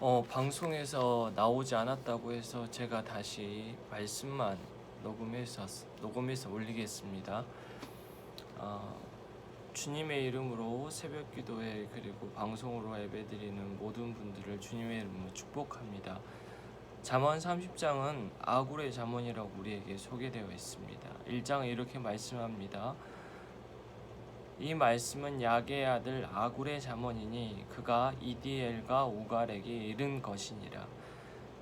방송에서 나오지 않았다고 해서 제가 다시 말씀만 녹음해서 올리겠습니다. 어, 주님의 이름으로 새벽 기도회 그리고 방송으로 예배드리는 모든 분들을 주님의 이름으로 축복합니다. 잠언 30장은 아굴의 잠언이라고 우리에게 소개되어 있습니다. 1장은 이렇게 말씀합니다. 이 말씀은 야게의 아들 아굴의 잠언이니 그가 이디엘과 우갈에게 이른 것이니라.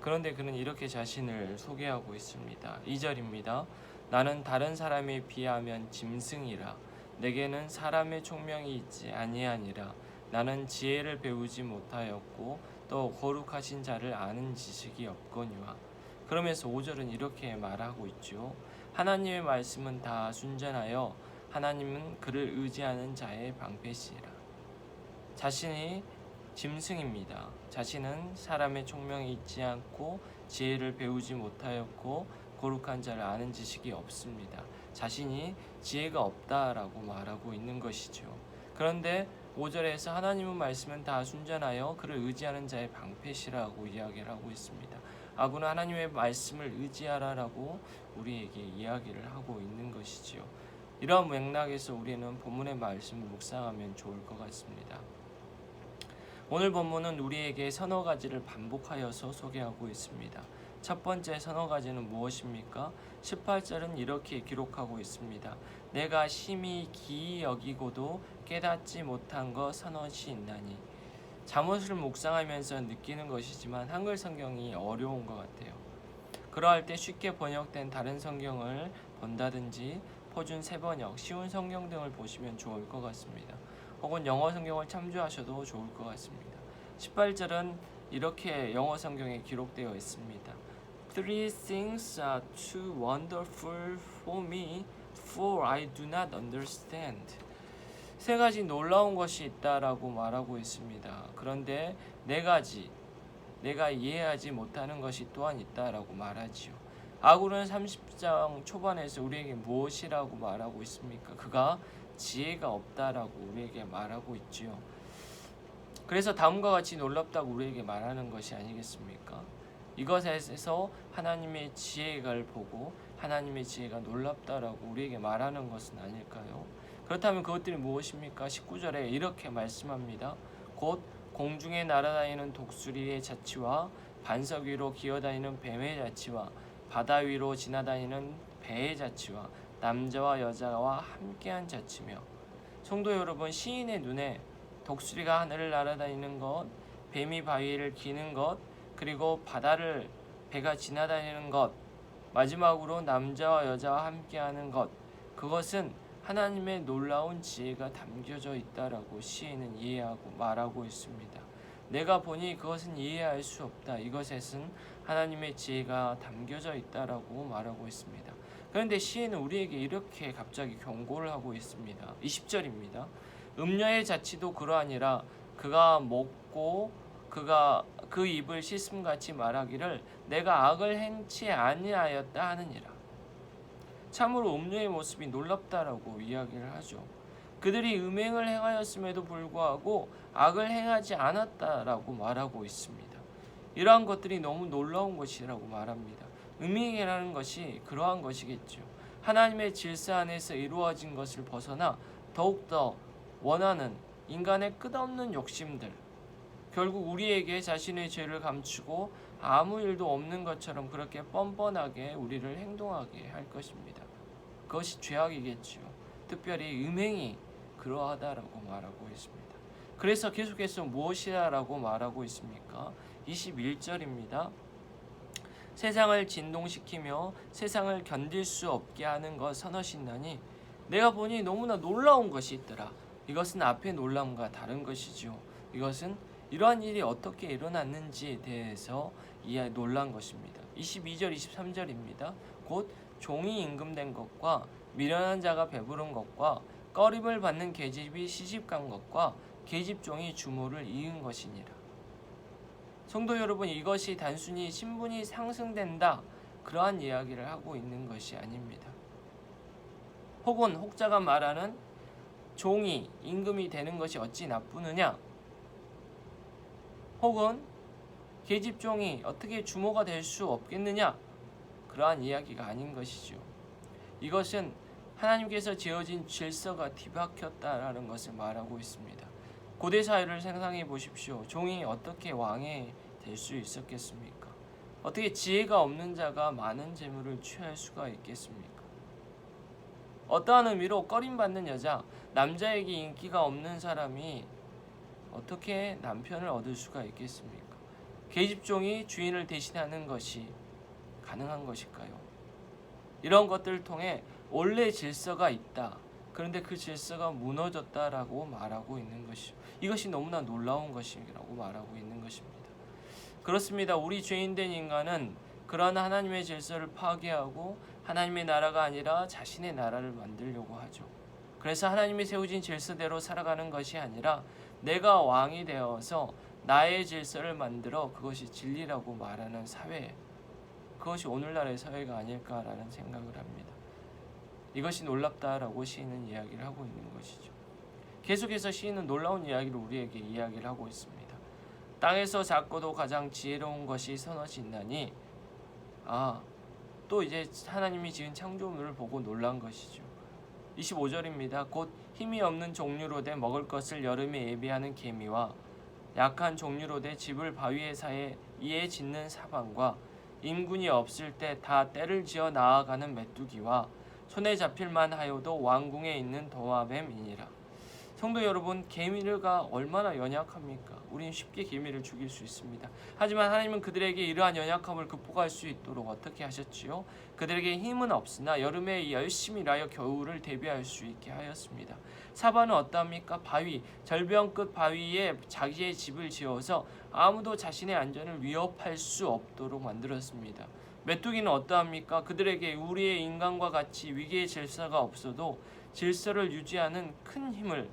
그런데 그는 이렇게 자신을 소개하고 있습니다. 2절입니다. 나는 다른 사람에 비하면 짐승이라. 내게는 사람의 총명이 있지 아니하니라. 나는 지혜를 배우지 못하였고 또 거룩하신 자를 아는 지식이 없거니와. 그러면서 5절은 이렇게 말하고 있죠. 하나님의 말씀은 다 순전하여 하나님은 그를 의지하는 자의 방패시라. 자신이 짐승입니다. 자신은 사람의 총명이 있지 않고 지혜를 배우지 못하였고 거룩한 자를 아는 지식이 없습니다. 자신이 지혜가 없다라고 말하고 있는 것이죠. 그런데 5절에서 하나님의 말씀은 다 순전하여 그를 의지하는 자의 방패시라고 이야기를 하고 있습니다. 아군은 하나님의 말씀을 의지하라라고 우리에게 이야기를 하고 있는 것이지요. 이러한 맥락에서 우리는 본문의 말씀을 묵상하면 좋을 것 같습니다. 오늘 본문은 우리에게 서너 가지를 반복하여서 소개하고 있습니다. 첫 번째 서너 가지는 무엇입니까? 18절은 이렇게 기록하고 있습니다. 내가 심히 기이 여기고도 깨닫지 못한 것 서너시 있나니. 잠언을 묵상하면서 느끼는 것이지만 한글 성경이 어려운 것 같아요. 그러할 때 쉽게 번역된 다른 성경을 본다든지 표준 세번역, 쉬운 성경 등을 보시면 좋을 것 같습니다. 혹은 영어 성경을 참조하셔도 좋을 것 같습니다. 18절은 이렇게 영어 성경에 기록되어 있습니다. Three things are too wonderful for me, for I do not understand. 세 가지 놀라운 것이 있다라고 말하고 있습니다. 그런데 네 가지, 내가 이해하지 못하는 것이 또한 있다라고 말하지요. 아굴은 30장 초반에서 우리에게 무엇이라고 말하고 있습니까? 그가 지혜가 없다라고 우리에게 말하고 있지요. 그래서 다음과 같이 놀랍다고 우리에게 말하는 것이 아니겠습니까? 이것에서 하나님의 지혜를 보고 하나님의 지혜가 놀랍다라고 우리에게 말하는 것은 아닐까요? 그렇다면 그것들이 무엇입니까? 19절에 이렇게 말씀합니다. 곧 공중에 날아다니는 독수리의 자치와 반석 위로 기어다니는 뱀의 자치와 바다 위로 지나다니는 배의 자치와 남자와 여자와 함께한 자치며. 성도 여러분, 시인의 눈에 독수리가 하늘을 날아다니는 것, 뱀이 바위를 기는 것, 그리고 바다를 배가 지나다니는 것, 마지막으로 남자와 여자와 함께하는 것, 그것은 하나님의 놀라운 지혜가 담겨져 있다라고 시인은 이해하고 말하고 있습니다. 내가 보니 그것은 이해할 수 없다. 이것에는 하나님의 지혜가 담겨져 있다라고 말하고 있습니다. 그런데 시인은 우리에게 이렇게 갑자기 경고를 하고 있습니다. 20절입니다. 음녀의 자치도 그러하니라. 그가 먹고 그가 그 입을 씻음같이 말하기를 내가 악을 행치 아니하였다 하느니라. 참으로 음녀의 모습이 놀랍다라고 이야기를 하죠. 그들이 음행을 행하였음에도 불구하고 악을 행하지 않았다라고 말하고 있습니다. 이러한 것들이 너무 놀라운 것이라고 말합니다. 음행이라는 것이 그러한 것이겠죠. 하나님의 질서 안에서 이루어진 것을 벗어나 더욱더 원하는 인간의 끝없는 욕심들, 결국 우리에게 자신의 죄를 감추고 아무 일도 없는 것처럼 그렇게 뻔뻔하게 우리를 행동하게 할 것입니다. 그것이 죄악이겠지요. 특별히 음행이 그러하다라고 말하고 있습니다. 그래서 계속해서 무엇이라고 말하고 있습니까? 21절입니다. 세상을 진동시키며 세상을 견딜 수 없게 하는 것 서너신나니 내가 보니 너무나 놀라운 것이 있더라. 이것은 앞의 놀람과 다른 것이죠. 이것은 이러한 일이 어떻게 일어났는지에 대해서 놀란 것입니다. 22절, 23절입니다. 곧 종이 임금된 것과 미련한 자가 배부른 것과 꺼림을 받는 계집이 시집간 것과 계집종이 주모를 이은 것이니라. 성도 여러분, 이것이 단순히 신분이 상승된다 그러한 이야기를 하고 있는 것이 아닙니다. 혹은 혹자가 말하는 종이 임금이 되는 것이 어찌 나쁘느냐, 혹은 계집종이 어떻게 주모가 될 수 없겠느냐? 그러한 이야기가 아닌 것이죠. 이것은 하나님께서 지어진 질서가 뒤바뀌었다라는 것을 말하고 있습니다. 고대 사회를 생각해 보십시오. 종이 어떻게 왕이 될 수 있었겠습니까? 어떻게 지혜가 없는 자가 많은 재물을 취할 수가 있겠습니까? 어떠한 의미로 꺼림받는 여자, 남자에게 인기가 없는 사람이 어떻게 남편을 얻을 수가 있겠습니까? 계집종이 주인을 대신하는 것이 가능한 것일까요? 이런 것들을 통해 원래 질서가 있다. 그런데 그 질서가 무너졌다라고 말하고 있는 것이죠. 이것이 너무나 놀라운 것이라고 말하고 있는 것입니다. 그렇습니다. 우리 죄인된 인간은 그러한 하나님의 질서를 파괴하고 하나님의 나라가 아니라 자신의 나라를 만들려고 하죠. 그래서 하나님이 세우진 질서대로 살아가는 것이 아니라 내가 왕이 되어서 나의 질서를 만들어 그것이 진리라고 말하는 사회, 그것이 오늘날의 사회가 아닐까라는 생각을 합니다. 이것이 놀랍다라고 시인은 이야기를 하고 있는 것이죠. 계속해서 시인은 놀라운 이야기를 우리에게 이야기를 하고 있습니다. 땅에서 작고도 가장 지혜로운 것이 서너시 있나니, 또 이제 하나님이 지은 창조물을 보고 놀란 것이죠. 25절입니다. 곧 힘이 없는 종류로 돼 먹을 것을 여름에 예비하는 개미와 약한 종류로 돼 집을 바위에 사이에 이에 짓는 사방과 임군이 없을 때 다 때를 지어 나아가는 메뚜기와 손에 잡힐만 하여도 왕궁에 있는 도마뱀이니라. 성도 여러분, 개미가 얼마나 연약합니까? 우린 쉽게 개미를 죽일 수 있습니다. 하지만 하나님은 그들에게 이러한 연약함을 극복할 수 있도록 어떻게 하셨지요? 그들에게 힘은 없으나 여름에 열심히 일하여 겨울을 대비할 수 있게 하였습니다. 사바는 어떠합니까? 바위, 절벽 끝 바위에 자기의 집을 지어서 아무도 자신의 안전을 위협할 수 없도록 만들었습니다. 메뚜기는 어떠합니까? 그들에게 우리의 인간과 같이 위기의 질서가 없어도 질서를 유지하는 큰 힘을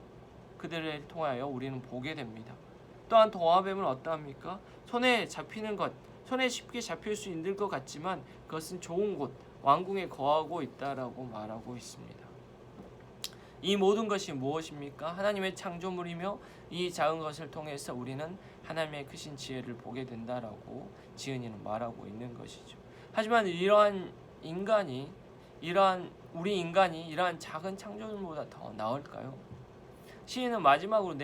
그들을 통하여 우리는 보게 됩니다. 또한 도마뱀은 어떠합니까? 손에 잡히는 것, 손에 쉽게 잡힐 수 있는 것 같지만 그것은 좋은 곳, 왕궁에 거하고 있다라고 말하고 있습니다. 이 모든 것이 무엇입니까? 하나님의 창조물이며 이 작은 것을 통해서 우리는 하나님의 크신 지혜를 보게 된다라고 지은이는 말하고 있는 것이죠. 하지만 우리 인간이 이러한 작은 창조물보다 더 나을까요? 시인은 마지막으로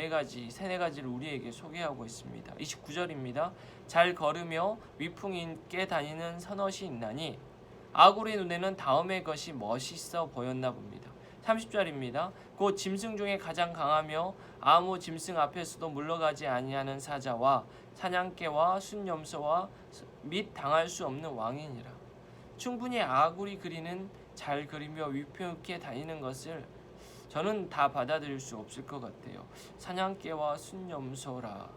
세네 가지를 우리에게 소개하고 있습니다. 29절입니다. 잘 걸으며 위풍 있게 다니는 서넛이 있나니 아구리 눈에는 다음의 것이 멋있어 보였나 봅니다. 30절입니다. 곧 짐승 중에 가장 강하며 아무 짐승 앞에서도 물러가지 아니하는 사자와 사냥개와 순염소와 및 당할 수 없는 왕이니라. 충분히 아구리 그리는 잘 그리며 위풍 있게 다니는 것을 저는 다 받아들일 수 없을 것 같아요. 사냥개와 순염소라.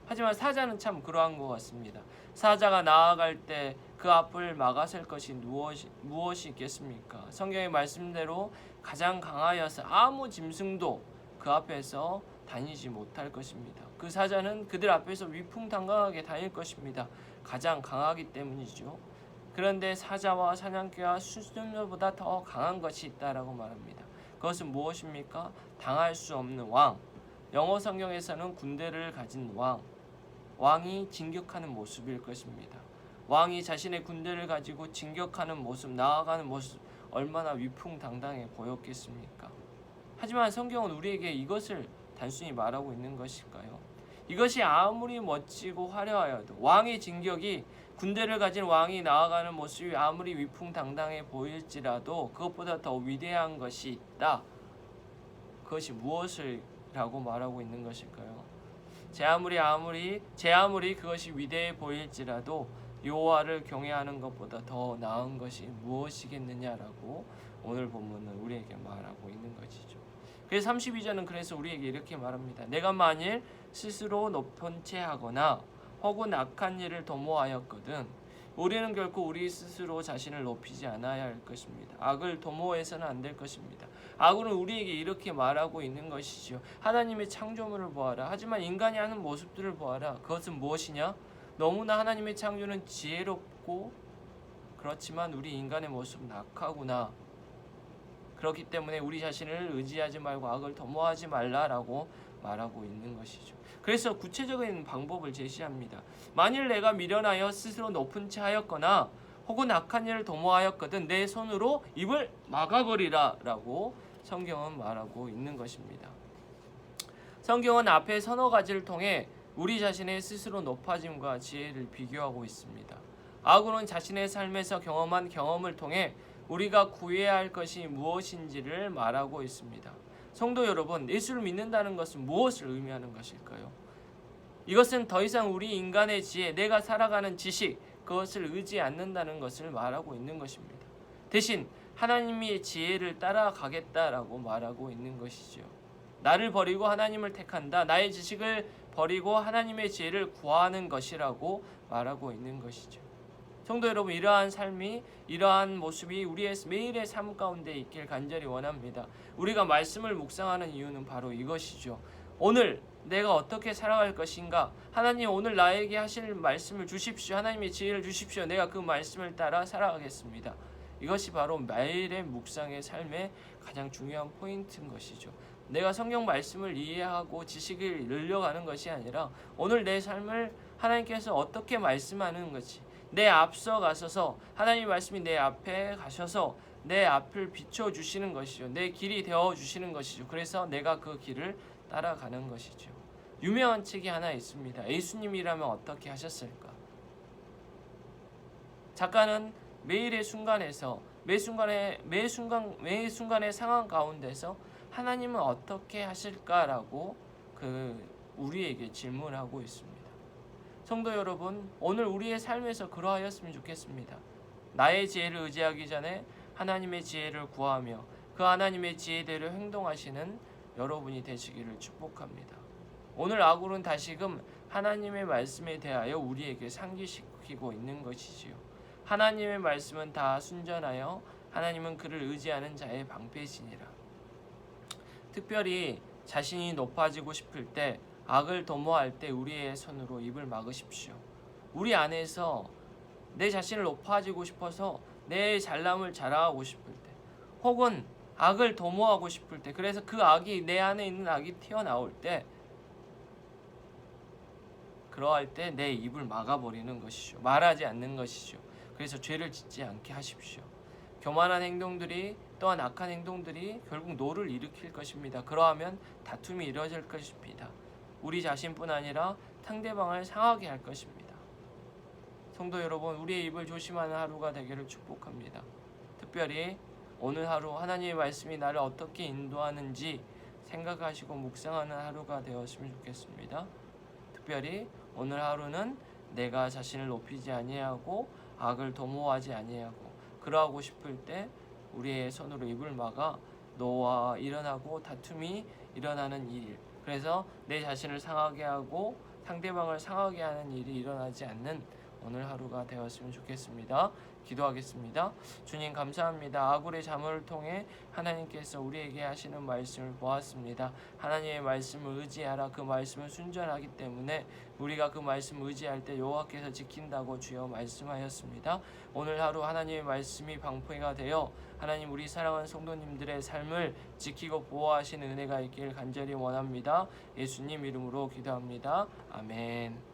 하지만 사자는 참 그러한 것 같습니다. 사자가 나아갈 때 그 앞을 막아설 것이 무엇이 있겠습니까? 성경의 말씀대로 가장 강하여서 아무 짐승도 그 앞에서 다니지 못할 것입니다. 그 사자는 그들 앞에서 위풍당당하게 다닐 것입니다. 가장 강하기 때문이죠. 그런데 사자와 사냥개와 순염소보다 더 강한 것이 있다라고 말합니다. 그것은 무엇입니까? 당할 수 없는 왕. 영어 성경에서는 군대를 가진 왕이 진격하는 모습일 것입니다. 왕이 자신의 군대를 가지고 진격하는 모습, 나아가는 모습, 얼마나 위풍당당해 보였겠습니까? 하지만 성경은 우리에게 이것을 단순히 말하고 있는 것일까요? 이것이 아무리 멋지고 화려하여도 왕의 진격이, 군대를 가진 왕이 나아가는 모습이 아무리 위풍당당해 보일지라도 그것보다 더 위대한 것이 있다. 그것이 무엇이라고 말하고 있는 것일까요? 제 아무리 그것이 위대해 보일지라도 여호와를 경외하는 것보다 더 나은 것이 무엇이겠느냐라고 오늘 본문은 우리에게 말하고 있는 것이죠. 그래서 32절은 그래서 우리에게 이렇게 말합니다. 내가 만일 스스로 높은 채 하거나 혹은 악한 일을 도모하였거든 우리는 결코 우리 스스로 자신을 높이지 않아야 할 것입니다. 악을 도모해서는 안 될 것입니다. 악은 우리에게 이렇게 말하고 있는 것이죠. 하나님의 창조물을 보아라. 하지만 인간이 하는 모습들을 보아라. 그것은 무엇이냐? 너무나 하나님의 창조는 지혜롭고 그렇지만 우리 인간의 모습은 악하구나. 그렇기 때문에 우리 자신을 의지하지 말고 악을 도모하지 말라라고 말하고 있는 것이죠. 그래서 구체적인 방법을 제시합니다. 만일 내가 미련하여 스스로 높은 채 하였거나 혹은 악한 일을 도모하였거든 내 손으로 입을 막아버리라 라고 성경은 말하고 있는 것입니다. 성경은 앞에 서너 가지를 통해 우리 자신의 스스로 높아짐과 지혜를 비교하고 있습니다. 아굴은 자신의 삶에서 경험한 경험을 통해 우리가 구해야 할 것이 무엇인지를 말하고 있습니다. 성도 여러분, 예수를 믿는다는 것은 무엇을 의미하는 것일까요? 이것은 더 이상 우리 인간의 지혜, 내가 살아가는 지식, 그것을 의지 않는다는 것을 말하고 있는 것입니다. 대신 하나님의 지혜를 따라가겠다라고 말하고 있는 것이죠. 나를 버리고 하나님을 택한다. 나의 지식을 버리고 하나님의 지혜를 구하는 것이라고 말하고 있는 것이죠. 성도 여러분, 이러한 삶이, 이러한 모습이 우리의 매일의 삶 가운데 있길 간절히 원합니다. 우리가 말씀을 묵상하는 이유는 바로 이것이죠. 오늘 내가 어떻게 살아갈 것인가? 하나님 오늘 나에게 하실 말씀을 주십시오. 하나님의 지혜를 주십시오. 내가 그 말씀을 따라 살아가겠습니다. 이것이 바로 매일의 묵상의 삶의 가장 중요한 포인트인 것이죠. 내가 성경 말씀을 이해하고 지식을 늘려가는 것이 아니라 오늘 내 삶을 하나님께서 어떻게 말씀하는 것이, 내 앞서 가셔서 하나님의 말씀이 내 앞에 가셔서 내 앞을 비춰주시는 것이죠. 내 길이 되어주시는 것이죠. 그래서 내가 그 길을 따라가는 것이죠. 유명한 책이 하나 있습니다. 예수님이라면 어떻게 하셨을까? 작가는 매일의 순간에서 매 순간의 상황 가운데서 하나님은 어떻게 하실까라고 우리에게 질문하고 있습니다. 성도 여러분, 오늘 우리의 삶에서 그러하였으면 좋겠습니다. 나의 지혜를 의지하기 전에 하나님의 지혜를 구하며 그 하나님의 지혜대로 행동하시는 여러분이 되시기를 축복합니다. 오늘 아굴은 다시금 하나님의 말씀에 대하여 우리에게 상기시키고 있는 것이지요. 하나님의 말씀은 다 순전하여 하나님은 그를 의지하는 자의 방패시니라. 특별히 자신이 높아지고 싶을 때, 악을 도모할 때 우리의 손으로 입을 막으십시오. 우리 안에서 내 자신을 높아지고 싶어서 내 잘남을 자랑하고 싶을 때, 혹은 악을 도모하고 싶을 때, 그래서 그 악이, 내 안에 있는 악이 튀어나올 때, 그러할 때 내 입을 막아버리는 것이죠. 말하지 않는 것이죠. 그래서 죄를 짓지 않게 하십시오. 교만한 행동들이, 또한 악한 행동들이 결국 노를 일으킬 것입니다. 그러하면 다툼이 이루어질 것입니다. 우리 자신뿐 아니라 상대방을 상하게 할 것입니다. 성도 여러분, 우리의 입을 조심하는 하루가 되기를 축복합니다. 특별히 오늘 하루 하나님의 말씀이 나를 어떻게 인도하는지 생각하시고 묵상하는 하루가 되었으면 좋겠습니다. 특별히 오늘 하루는 내가 자신을 높이지 아니하고 악을 도모하지 아니하고 그러하고 싶을 때 우리의 손으로 입을 막아 노와 일어나고 다툼이 일어나는 일, 그래서 내 자신을 상하게 하고 상대방을 상하게 하는 일이 일어나지 않는 오늘 하루가 되었으면 좋겠습니다. 기도하겠습니다. 주님 감사합니다. 아굴의 자문을 통해 하나님께서 우리에게 하시는 말씀을 보았습니다. 하나님의 말씀을 의지하라. 그 말씀은 순전하기 때문에 우리가 그 말씀을 의지할 때 여호와께서 지킨다고 주여 말씀하였습니다. 오늘 하루 하나님의 말씀이 방패가 되어 하나님 우리 사랑하는 성도님들의 삶을 지키고 보호하시는 은혜가 있기를 간절히 원합니다. 예수님 이름으로 기도합니다. 아멘.